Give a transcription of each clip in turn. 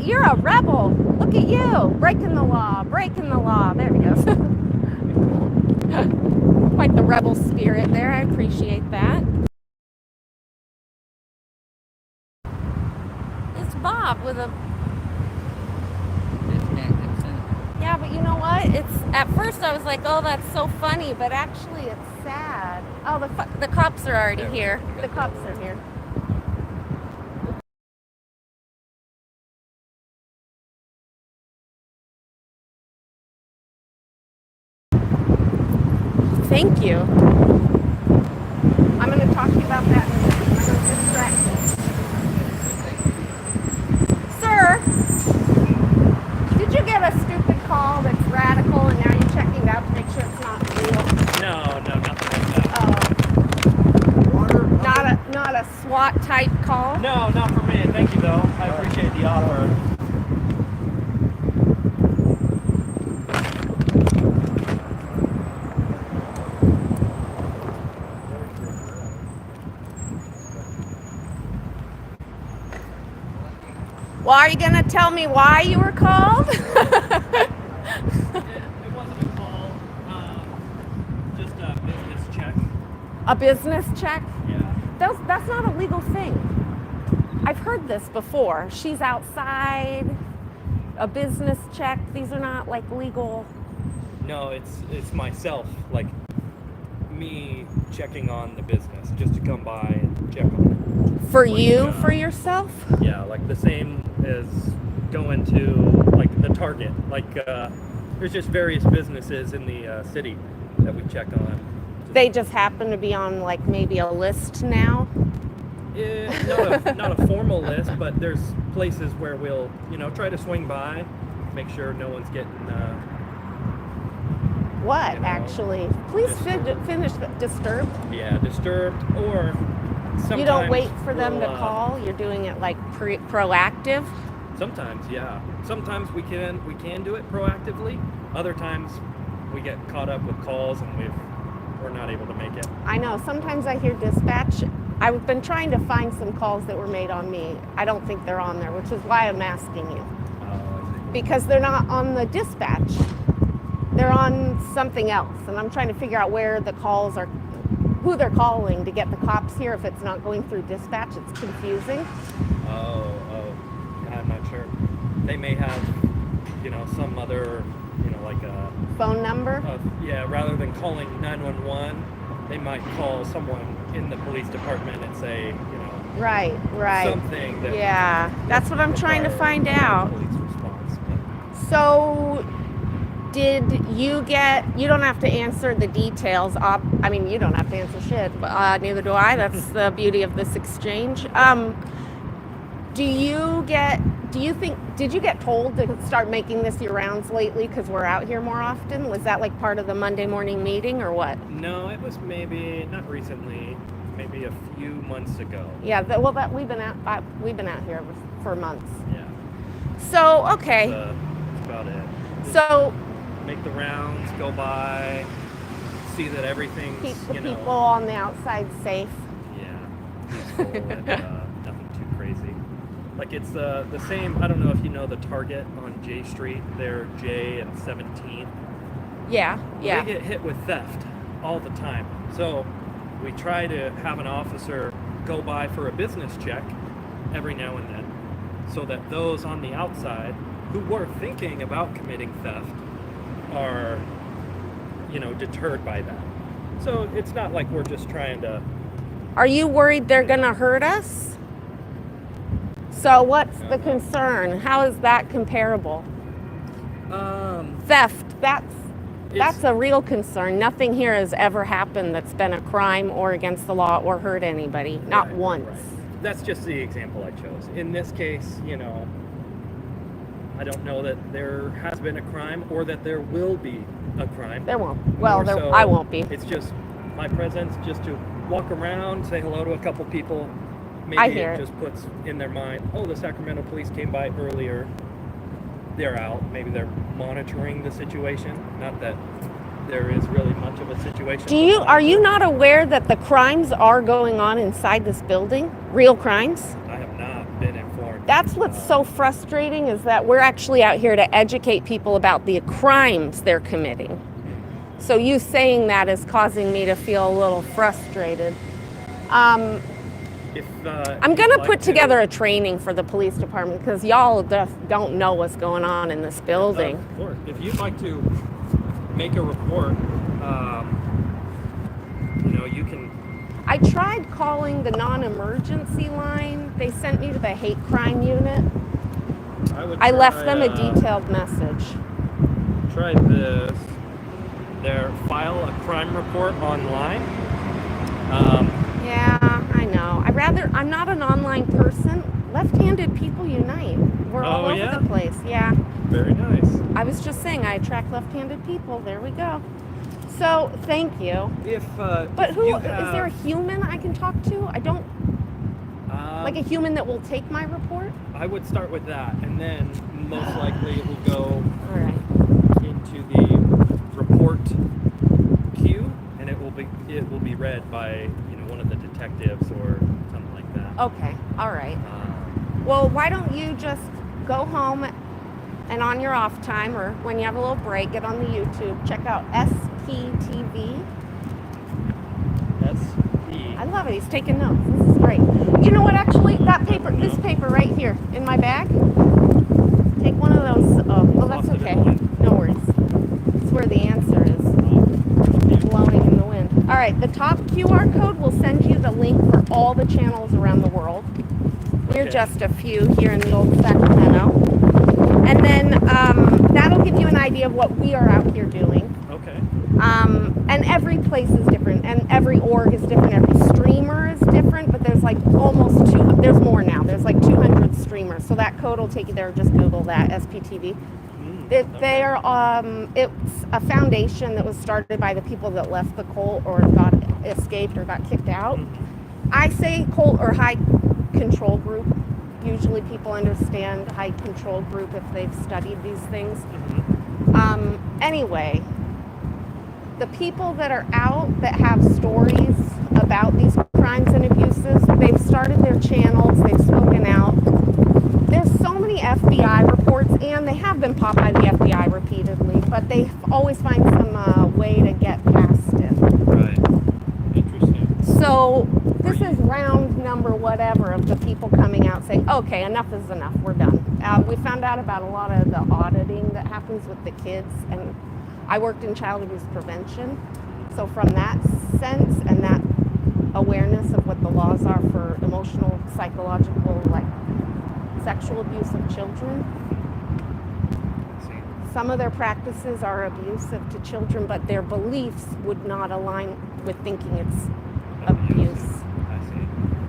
you're a rebel. Look at you, breaking the law. There he goes. Quite the rebel spirit there. I appreciate that. It's Bob with a... Yeah, but you know what? At first I was like, oh, that's so funny, but actually it's sad. Oh, the cops are already here. The cops are here. Thank you. I'm going to talk to you about that in a minute. I'm going to distract you. Sir, did you get a stupid call that's radical and now you're checking it out to make sure it's not real? No, nothing like that. Not a SWAT type call? No, not for me. Thank you, though. I appreciate the offer. Well, are you going to tell me why you were called? It wasn't a call, just a business check. A business check? Yeah. That's not a legal thing. I've heard this before. She's outside, a business check. These are not like legal. No, it's myself, like me checking on the business, just to come by and check on it. For you, for yourself? Yeah, like the same as going to like the Target. Like there's just various businesses in the city that we check on. They just happen to be on like maybe a list now? Not a formal list, but there's places where we'll, try to swing by, make sure no one's getting... What, actually? Please finish disturbed. Yeah, disturbed, or sometimes... You don't wait for them to call? You're doing it like proactive? Sometimes, yeah. Sometimes we can do it proactively. Other times we get caught up with calls and we're not able to make it. I know. Sometimes I hear dispatch. I've been trying to find some calls that were made on me. I don't think they're on there, which is why I'm asking you. Oh, I see. Because they're not on the dispatch. They're on something else. And I'm trying to figure out where the calls are, who they're calling to get the cops here. If it's not going through dispatch, it's confusing. Oh, I'm not sure. They may have, some other, like a... Phone number? Yeah, rather than calling 911, they might call someone in the police department and say, Right. something that... Yeah, that's what I'm trying to find out. Police response. But... So, did you don't have to answer the details. You don't have to answer shit, but neither do I. That's the beauty of this exchange. Did you get told to start making this your rounds lately because we're out here more often? Was that like part of the Monday morning meeting or what? No, it was maybe, not recently, maybe a few months ago. Yeah, we've been out here for months. Yeah. So, okay. That's about it. So, make the rounds, go by, see that everything's, keep the people on the outside safe. Yeah, peaceful and nothing too crazy. Like it's the same, I don't know if you know the Target on J Street, they're J and 17th. Yeah. They get hit with theft all the time. So we try to have an officer go by for a business check every now and then so that those on the outside who were thinking about committing theft are, deterred by that. So it's not like we're just trying to... Are you worried they're going to hurt us? So what's the concern? How is that comparable? Theft, that's a real concern. Nothing here has ever happened that's been a crime or against the law or hurt anybody. Not once. Right. That's just the example I chose. In this case, I don't know that there has been a crime or that there will be a crime. There won't. Well, I won't be. It's just my presence, just to walk around, say hello to a couple people. Maybe it just puts in their mind, oh, the Sacramento police came by earlier. They're out. Maybe they're monitoring the situation. Not that there is really much of a situation. Are you not aware that the crimes are going on inside this building? Real crimes? I have not been informed. That's what's so frustrating, is that we're actually out here to educate people about the crimes they're committing. So you saying that is causing me to feel a little frustrated. I'm going to put together a training for the police department, because y'all just don't know what's going on in this building. Of course. If you'd like to make a report, you can. I tried calling the non-emergency line. They sent me to the hate crime unit. I left them a detailed message. Try this. File a crime report online. Yeah, I know. I'm not an online person. Left-handed people unite. We're all over the place. Yeah. Very nice. I was just saying, I attract left-handed people. There we go. So, thank you. But is there a human I can talk to? I don't, like a human that will take my report? I would start with that, and then most likely it will go All right. into the report queue, and it will be read by one of the detectives or something like that. Okay. All right. Well, why don't you just go home, and on your off time or when you have a little break, get on the YouTube, check out SPTV. I love it. He's taking notes. This is great. You know what? Actually, this paper right here in my bag. Take one of those. Oh, that's okay. No worries. It's where the answer is. Blowing in the wind. All right. The top QR code will send you the link for all the channels around the world. We're just a few here in the old Sacramento. And then that'll give you an idea of what we are out here doing. Okay. And every place is different, and every org is different, every streamer is different, but there's like there's more now. There's like 200 streamers. So that code will take you there. Just Google that, SPTV. It's a foundation that was started by the people that left the cult or escaped or got kicked out. I say cult or high control group. Usually people understand high control group if they've studied these things. Anyway, the people that are out that have stories about these crimes and abuses, they've started their channels, they've spoken out. There's so many FBI reports, and they have been popped by the FBI repeatedly, but they always find some way to get past it. Right. Interesting. So this is round number whatever of the people coming out saying, okay, enough is enough, we're done. We found out about a lot of the auditing that happens with the kids, and I worked in child abuse prevention. So from that sense and that awareness of what the laws are for emotional, psychological, like sexual abuse of children, some of their practices are abusive to children, but their beliefs would not align with thinking it's abuse. I see.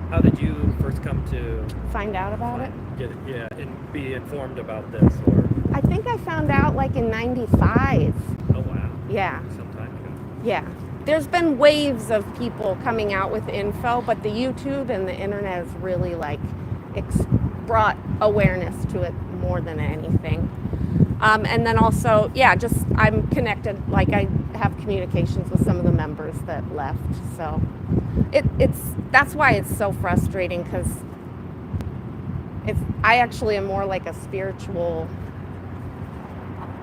How did you first come to find out about it? And be informed about this, or? I think I found out like in '95. Oh wow. Yeah. Some time ago. Yeah. There's been waves of people coming out with info, but the YouTube and the internet has really like brought awareness to it more than anything. And then also, I'm connected, like I have communications with some of the members that left. So that's why it's so frustrating, because I actually am more like a spiritual,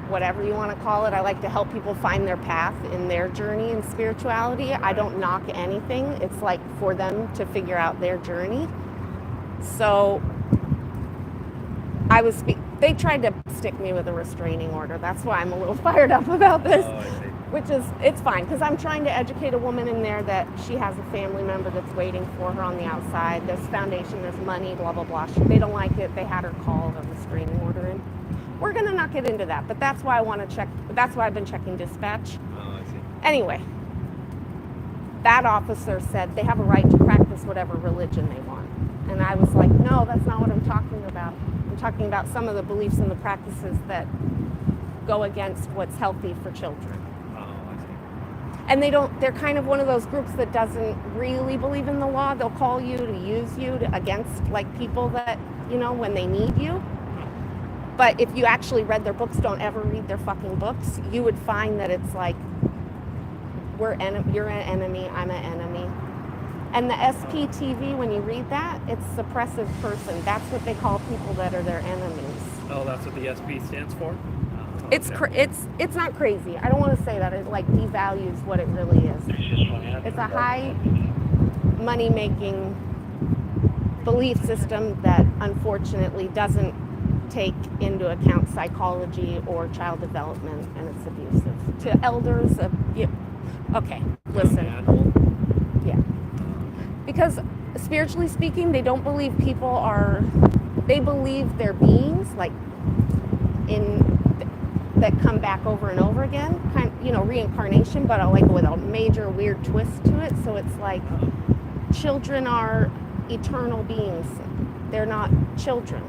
whatever you want to call it. I like to help people find their path in their journey in spirituality. I don't knock anything. It's like for them to figure out their journey. So they tried to stick me with a restraining order. That's why I'm a little fired up about this. Oh, I see. Which is, it's fine, because I'm trying to educate a woman in there that she has a family member that's waiting for her on the outside. There's foundation, there's money, blah, blah, blah. They don't like it. They had her call a restraining order in. We're going to not get into that, but that's why that's why I've been checking dispatch. Oh, I see. Anyway, that officer said they have a right to practice whatever religion they want. And I was like, no, that's not what I'm talking about. I'm talking about some of the beliefs and the practices that go against what's healthy for children. And they're kind of one of those groups that doesn't really believe in the law. They'll call you to use you against like people that, when they need you. But if you actually read their books, don't ever read their fucking books, you would find that it's like, you're an enemy, I'm an enemy. And the SPTV, when you read that, it's suppressive person. That's what they call people that are their enemies. Oh, that's what the SP stands for? It's it's not crazy. I don't want to say that. It like devalues what it really is. It's a high money-making belief system that unfortunately doesn't take into account psychology or child development, and it's abusive to elders. Okay, listen. Yeah. Because spiritually speaking, they don't believe people are, they believe they're beings like that come back over and over again, reincarnation, but like with a major weird twist to it. So it's like children are eternal beings. They're not children.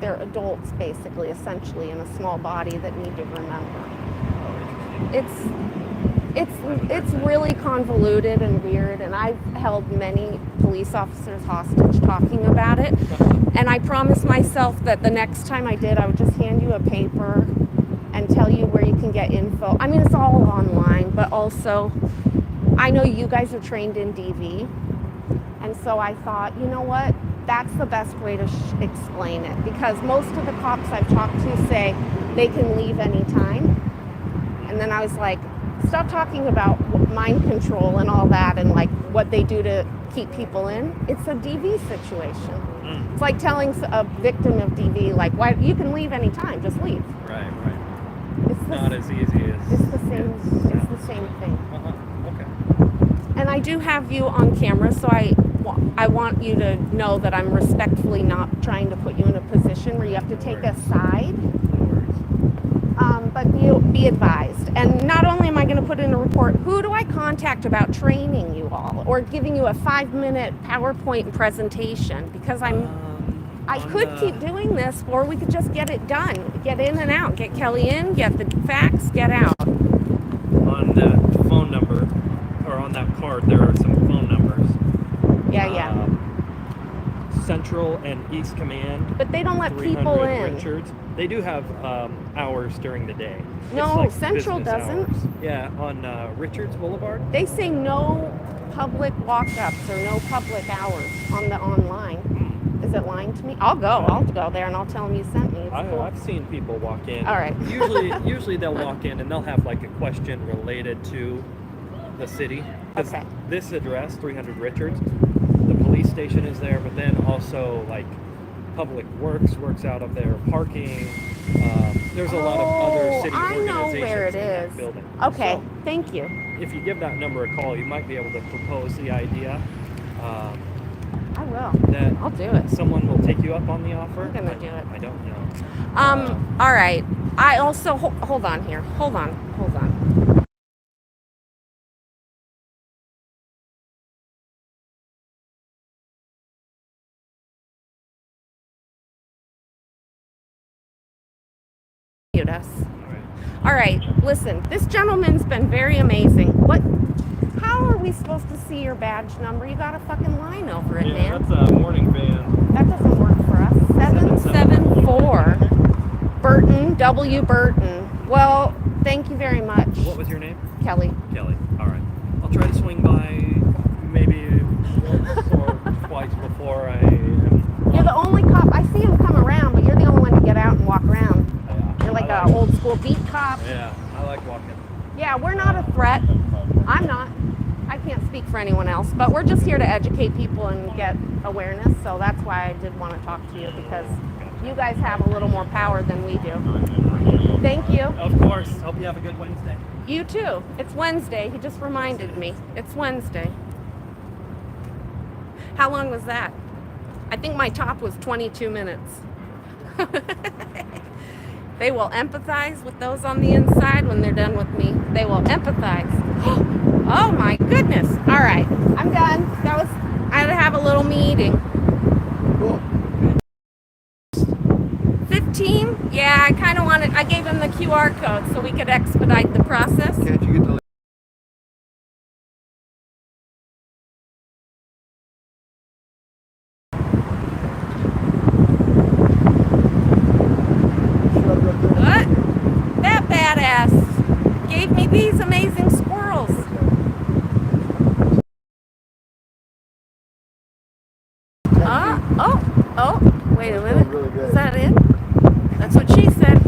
They're adults, basically, essentially, in a small body that need to remember. It's really convoluted and weird, and I've held many police officers hostage talking about it. And I promised myself that the next time I did, I would just hand you a paper and tell you where you can get info. I mean, it's all online, but also I know you guys are trained in DV, and so I thought, you know what? That's the best way to explain it, because most of the cops I've talked to say they can leave anytime. And then I was like, stop talking about mind control and all that and like what they do to keep people in. It's a DV situation. It's like telling a victim of DV, like, why you can leave anytime, just leave. Right. It's not as easy as... It's the same. It's the same thing. Okay. And I do have you on camera, so I want you to know that I'm respectfully not trying to put you in a position where you have to take a side. But you'll be advised. And not only am I going to put in a report, who do I contact about training you all or giving you a 5-minute PowerPoint presentation? Because I could keep doing this, or we could just get it done. Get in and out. Get Kelly in, get the facts, get out. On that phone number, or on that card, there are some phone numbers. Yeah. Central and East Command. But they don't let people in. Richards. They do have hours during the day. No, like Central doesn't. Hours. Yeah, on Richards Boulevard. They say no public walk-ups or no public hours on the online. Is it lying to me? I'll go there and I'll tell them you sent me. Cool. I've seen people walk in. All right. Usually they'll walk in and they'll have like a question related to the city. Okay. This address, 300 Richards, the police station is there, but then also like Public Works works out of there, parking. There's a lot of other city organizations I know where it in is. that building. Okay, So, thank you. if you give that number a call, you might be able to propose the idea. I will. That I'll do it. someone will take you up on the offer. I'm gonna do it. I don't know. All right. I also hold on here. Hold on. Us. All right. Listen, this gentleman's been very amazing. How are we supposed to see your badge number? You got a fucking line over it, man. That's a morning van. That doesn't work for us. 774 Burton, W. Burton. Well, thank you very much. What was your name? Kelly. Kelly. All right. I'll try to swing by maybe once or twice before I am. You're the only cop. I see him come around, but you're the only one to get out and walk around. You're like an old school beat cop. Yeah, I like walking. Yeah, we're not a threat. I'm not. I can't speak for anyone else, but we're just here to educate people and get awareness. So that's why I did want to talk to you, because you guys have a little more power than we do. Thank you. Of course. Hope you have a good Wednesday. You too. It's Wednesday. He just reminded me. It's Wednesday. How long was that? I think my top was 22 minutes. They will empathize with those on the inside when they're done with me. They will empathize. Oh my goodness. All right. I'm done. I had to have a little meeting. 15? Yeah, I kind of wanted, I gave him the QR code so we could expedite the process. Can't you get the What? That badass gave me these amazing she said.